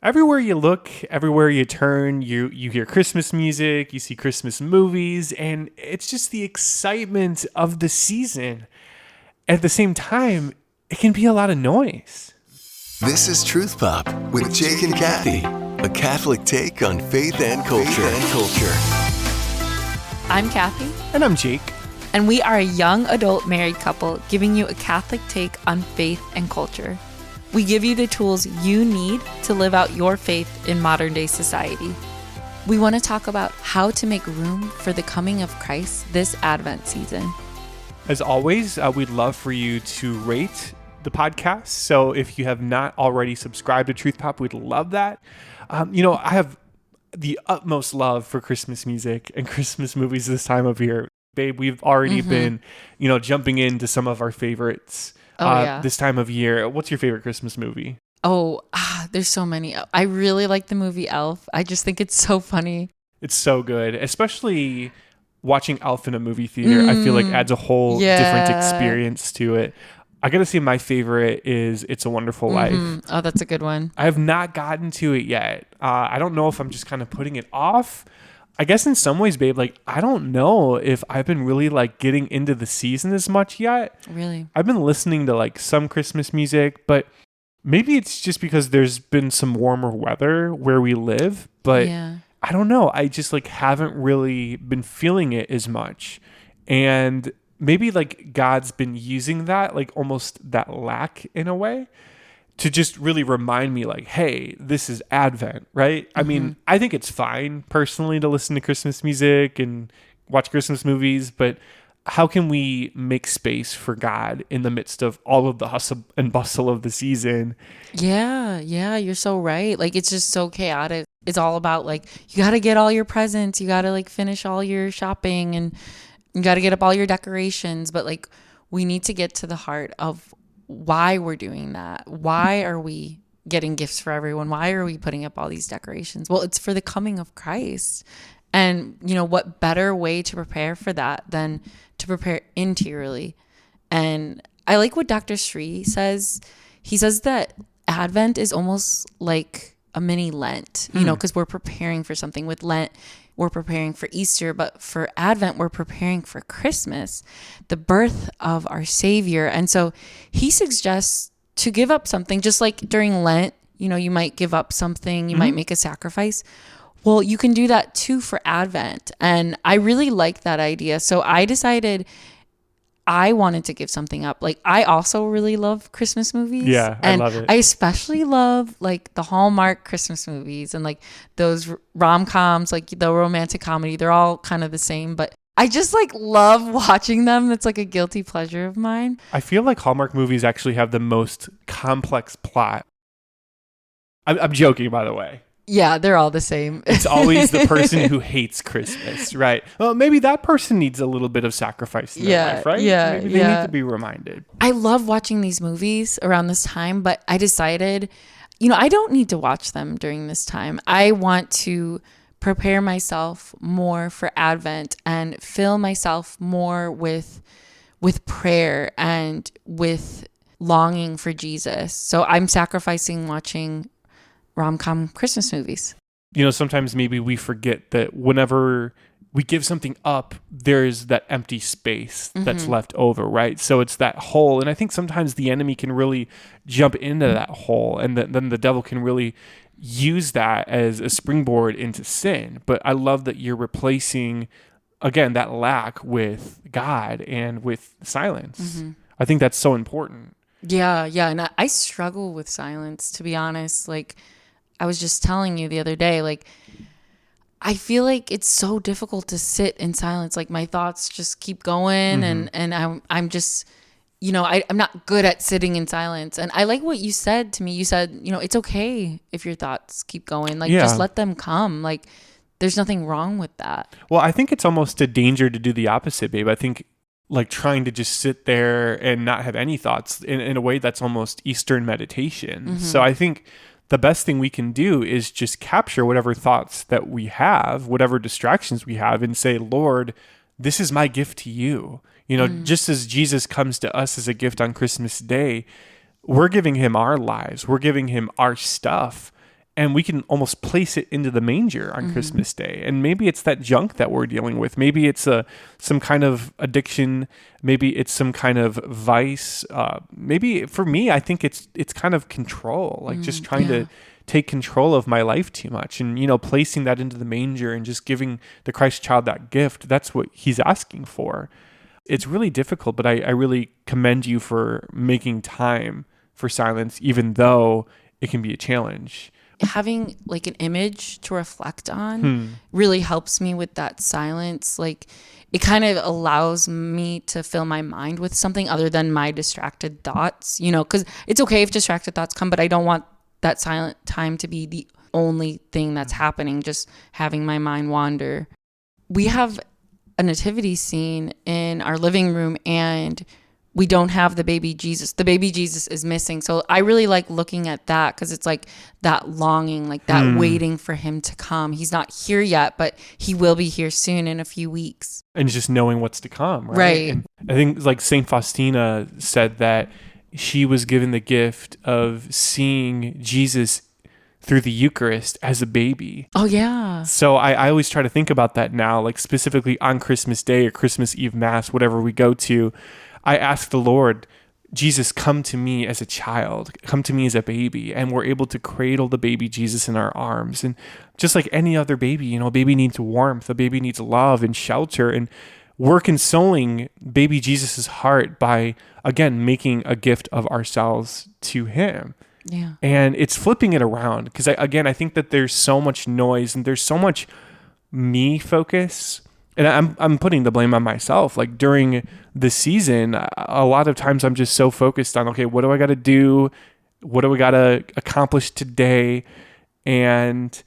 Everywhere you look, everywhere you turn, you hear Christmas music, you see Christmas movies, and it's just the excitement of the season. At the same time, it can be a lot of noise. This is Truth Pop with Jake and Cathy, a Catholic take on faith and culture. I'm Cathy. And I'm Jake. And we are a young adult married couple giving you a Catholic take on faith and culture. We give you the tools you need to live out your faith in modern day society. We want to talk about how to make room for the coming of Christ this Advent season. As always, we'd love for you to rate the podcast. So if you have not already subscribed to Truth Pop, we'd love that. I have the utmost love for Christmas music and Christmas movies this time of year. Babe, we've already been, jumping into some of our favorites this time of year. What's your favorite Christmas movie? There's so many. I really like the movie Elf. I just think it's so funny. It's so good, especially watching Elf in a movie theater. I feel like adds a whole different experience to it. I gotta say, my favorite is It's a Wonderful Life. Oh, that's a good one. I have not gotten to it yet. I don't know if I'm just kind of putting it off. I guess in some ways, babe, I don't know if I've been really getting into the season as much yet. Really? I've been listening to some Christmas music, but maybe it's just because there's been some warmer weather where we live, but I don't know. I just haven't really been feeling it as much. And maybe God's been using that, almost that lack in a way, to just really remind me hey, this is Advent, right? I mean, I think it's fine personally to listen to Christmas music and watch Christmas movies, but how can we make space for God in the midst of all of the hustle and bustle of the season? Yeah, you're so right. It's just so chaotic. It's all about you got to get all your presents, you got to finish all your shopping, and you got to get up all your decorations, but we need to get to the heart of why we're doing that. Why are we getting gifts for everyone? Why are we putting up all these decorations? Well, it's for the coming of Christ. And, what better way to prepare for that than to prepare interiorly? And I like what Dr. Sri says. He says that Advent is almost like a mini Lent, because we're preparing for something. With Lent, we're preparing for Easter, but for Advent, we're preparing for Christmas, the birth of our Savior. And so he suggests to give up something, just like during Lent, you might give up something, you might make a sacrifice. Well, you can do that too for Advent. And I really like that idea. So I decided I wanted to give something up. I also really love Christmas movies. Yeah, I love it. I especially love the Hallmark Christmas movies and those rom-coms, the romantic comedy. They're all kind of the same, but I just love watching them. It's a guilty pleasure of mine. I feel like Hallmark movies actually have the most complex plot. I'm joking, by the way. Yeah, they're all the same. It's always the person who hates Christmas, right? Well, maybe that person needs a little bit of sacrifice in their life, right? Yeah, maybe they need to be reminded. I love watching these movies around this time, but I decided, I don't need to watch them during this time. I want to prepare myself more for Advent and fill myself more with prayer and with longing for Jesus. So I'm sacrificing watching rom-com Christmas movies. Sometimes maybe we forget that whenever we give something up, there's that empty space that's left over, right? So it's that hole. And I think sometimes the enemy can really jump into that hole, and then the devil can really use that as a springboard into sin. But I love that you're replacing, again, that lack with God and with silence. I think that's so important. Yeah. And I struggle with silence, to be honest. I was just telling you the other day, I feel it's so difficult to sit in silence. My thoughts just keep going, and I'm just, I'm not good at sitting in silence. And I like what you said to me. You said, it's okay if your thoughts keep going. Just let them come. There's nothing wrong with that. Well, I think it's almost a danger to do the opposite, babe. I think trying to just sit there and not have any thoughts in a way that's almost Eastern meditation. So I think the best thing we can do is just capture whatever thoughts that we have, whatever distractions we have, and say, Lord, this is my gift to you. Just as Jesus comes to us as a gift on Christmas Day, we're giving him our lives. We're giving him our stuff. and we can almost place it into the manger on Christmas Day. And maybe it's that junk that we're dealing with. Maybe it's some kind of addiction. Maybe it's some kind of vice. Maybe for me, I think it's kind of control, like just trying to take control of my life too much. And, placing that into the manger and just giving the Christ child that gift, that's what he's asking for. It's really difficult, but I really commend you for making time for silence, even though it can be a challenge. Having like an image to reflect on really helps me with that silence. Like it kind of allows me to fill my mind with something other than my distracted thoughts, because it's okay if distracted thoughts come, but I don't want that silent time to be the only thing that's happening, just having my mind wander. We have a nativity scene in our living room and we don't have the baby Jesus. The baby Jesus is missing. So I really like looking at that because it's like that longing, like that waiting for him to come. He's not here yet, but he will be here soon in a few weeks. And just knowing what's to come, right? And I think like St. Faustina said that she was given the gift of seeing Jesus through the Eucharist as a baby. Oh, yeah. So I always try to think about that now, like specifically on Christmas Day or Christmas Eve Mass, whatever we go to. I ask the Lord, Jesus, come to me as a child, come to me as a baby. And we're able to cradle the baby Jesus in our arms. And just like any other baby, a baby needs warmth, a baby needs love and shelter. And we're consoling baby Jesus's heart by, again, making a gift of ourselves to him. Yeah. And it's flipping it around because, I think that there's so much noise and there's so much me focus. And I'm putting the blame on myself. Like during the season, a lot of times I'm just so focused on, okay, what do I got to do? What do we got to accomplish today? And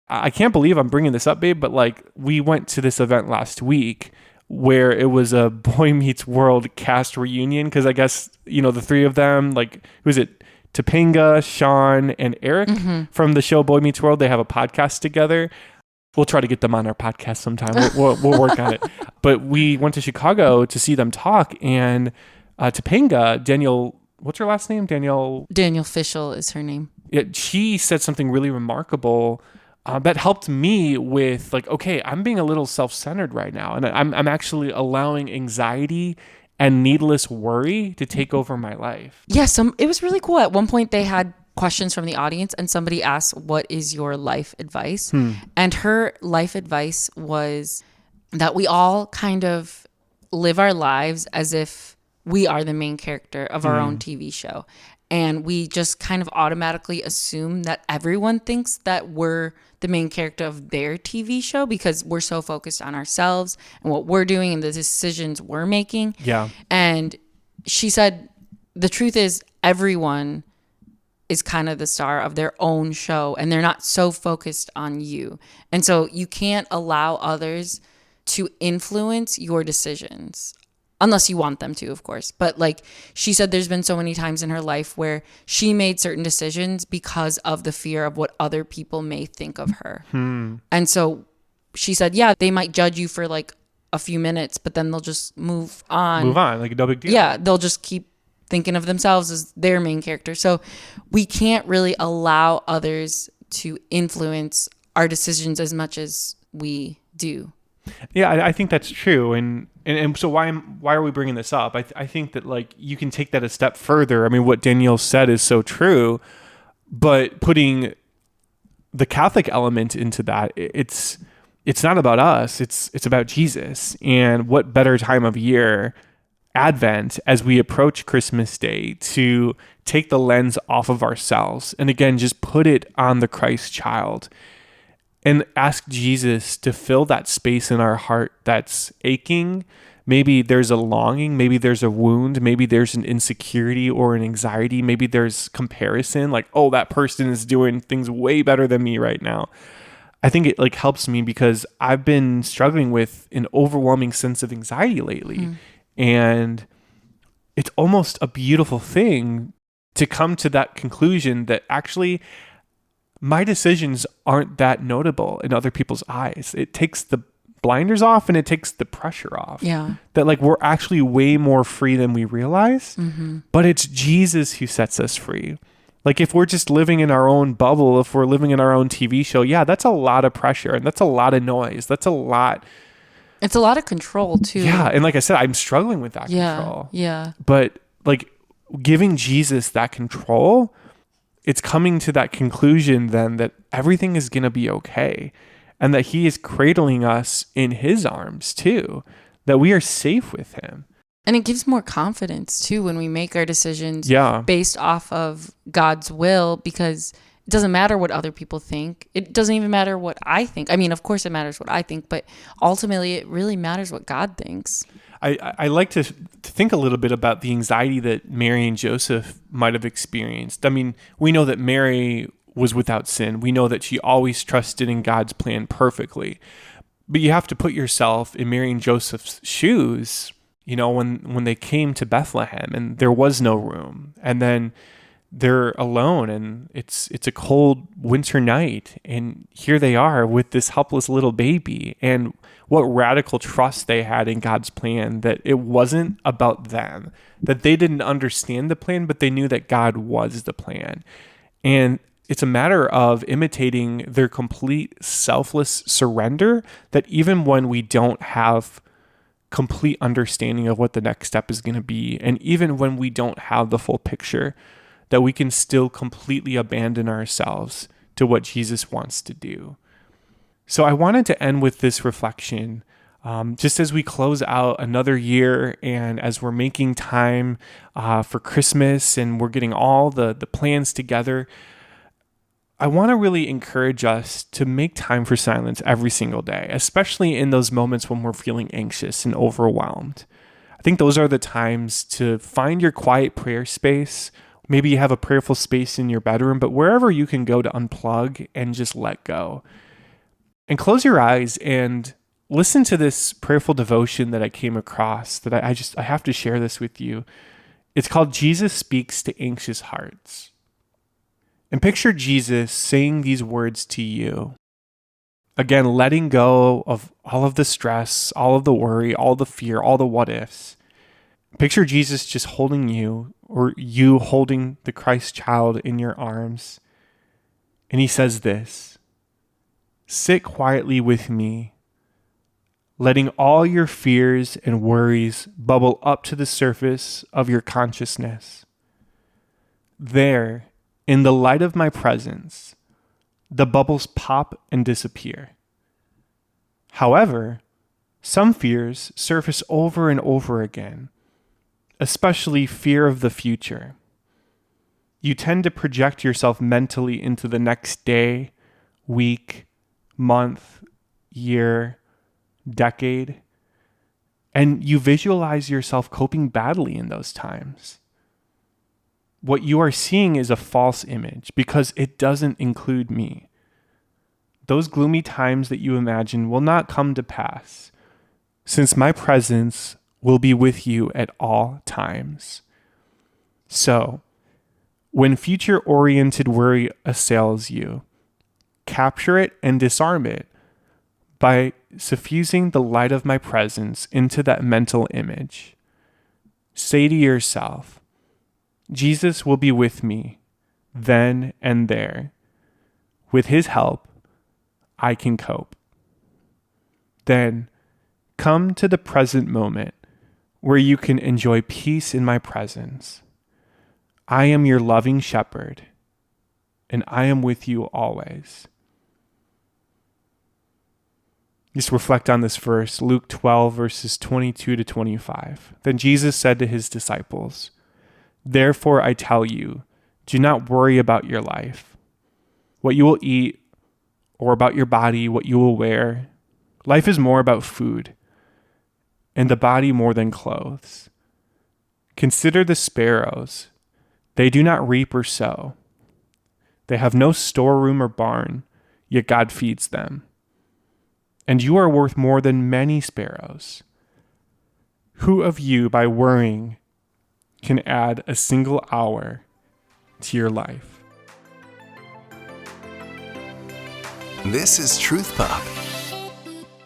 I can't believe I'm bringing this up, babe, but like we went to this event last week where it was a Boy Meets World cast reunion. Because I guess, the three of them, like, who is it? Topanga, Sean, and Eric from the show Boy Meets World. They have a podcast together. We'll try to get them on our podcast sometime. We'll work on it. But we went to Chicago to see them talk. And Topanga, Daniel, what's her last name? Daniel Fishel is her name. Yeah, she said something really remarkable that helped me with like, okay, I'm being a little self-centered right now. And I'm actually allowing anxiety and needless worry to take over my life. Yes, it was really cool. At one point, they had questions from the audience, and somebody asked, "What is your life advice?" And her life advice was that we all kind of live our lives as if we are the main character of our own TV show. And we just kind of automatically assume that everyone thinks that we're the main character of their TV show because we're so focused on ourselves and what we're doing and the decisions we're making. Yeah. And she said, the truth is everyone is kind of the star of their own show and they're not so focused on you. And so you can't allow others to influence your decisions. Unless you want them to, of course. But like she said, there's been so many times in her life where she made certain decisions because of the fear of what other people may think of her. And so she said, yeah, they might judge you for like a few minutes, but then they'll just move on. Like no big deal. Yeah, they'll just keep thinking of themselves as their main character. So we can't really allow others to influence our decisions as much as we do. Yeah, I think that's true. And so why are we bringing this up? I think that like you can take that a step further. I mean, what Danielle said is so true, but putting the Catholic element into that, it's not about us. It's about Jesus. And what better time of year, Advent, as we approach Christmas Day, to take the lens off of ourselves and again just put it on the Christ child. And ask Jesus to fill that space in our heart that's aching. Maybe there's a longing, maybe there's a wound, maybe there's an insecurity or an anxiety, maybe there's comparison, like, oh, that person is doing things way better than me right now. I think it like helps me because I've been struggling with an overwhelming sense of anxiety lately. And it's almost a beautiful thing to come to that conclusion that actually my decisions aren't that notable in other people's eyes. It takes the blinders off and it takes the pressure off. Yeah. That like we're actually way more free than we realize, but it's Jesus who sets us free. Like if we're just living in our own bubble, if we're living in our own TV show, yeah, that's a lot of pressure and that's a lot of noise. That's a lot. It's a lot of control too. Yeah. And like I said, I'm struggling with that control. Yeah. But like giving Jesus that control, it's coming to that conclusion then that everything is going to be okay and that he is cradling us in his arms too, that we are safe with him. And it gives more confidence too when we make our decisions Yeah. based off of God's will, because it doesn't matter what other people think. It doesn't even matter what I think. I mean, of course it matters what I think, but ultimately it really matters what God thinks. I like to think a little bit about the anxiety that Mary and Joseph might have experienced. I mean, we know that Mary was without sin. We know that she always trusted in God's plan perfectly. But you have to put yourself in Mary and Joseph's shoes, you know, when they came to Bethlehem and there was no room. And then they're alone and it's a cold winter night. And here they are with this helpless little baby. And what radical trust they had in God's plan, that it wasn't about them, that they didn't understand the plan, but they knew that God was the plan. And it's a matter of imitating their complete selfless surrender, that even when we don't have complete understanding of what the next step is going to be, and even when we don't have the full picture, that we can still completely abandon ourselves to what Jesus wants to do. So I wanted to end with this reflection, just as we close out another year and as we're making time for Christmas and we're getting all the plans together. I want to really encourage us to make time for silence every single day, especially in those moments when we're feeling anxious and overwhelmed. I think those are the times to find your quiet prayer space. Maybe you have a prayerful space in your bedroom, but wherever you can go to unplug and just let go. And close your eyes and listen to this prayerful devotion that I came across, that I have to share this with you. It's called Jesus Speaks to Anxious Hearts. And picture Jesus saying these words to you. Again, letting go of all of the stress, all of the worry, all the fear, all the what ifs. Picture Jesus just holding you, or you holding the Christ child in your arms. And he says this: sit quietly with me, letting all your fears and worries bubble up to the surface of your consciousness. There, in the light of my presence, the bubbles pop and disappear. However, some fears surface over and over again, especially fear of the future. You tend to project yourself mentally into the next day, week, month, year, decade, and you visualize yourself coping badly in those times. What you are seeing is a false image because it doesn't include me. Those gloomy times that you imagine will not come to pass, since my presence will be with you at all times. So, when future-oriented worry assails you, capture it and disarm it by suffusing the light of my presence into that mental image. Say to yourself, Jesus will be with me then and there. With his help, I can cope. Then come to the present moment where you can enjoy peace in my presence. I am your loving shepherd, and I am with you always. Just reflect on this verse, Luke 12, verses 22 to 25. Then Jesus said to his disciples, therefore I tell you, do not worry about your life, what you will eat, or about your body, what you will wear. Life is more about food, and the body more than clothes. Consider the sparrows. They do not reap or sow. They have no storeroom or barn, yet God feeds them. And you are worth more than many sparrows. Who of you, by worrying, can add a single hour to your life? This is Truth Pop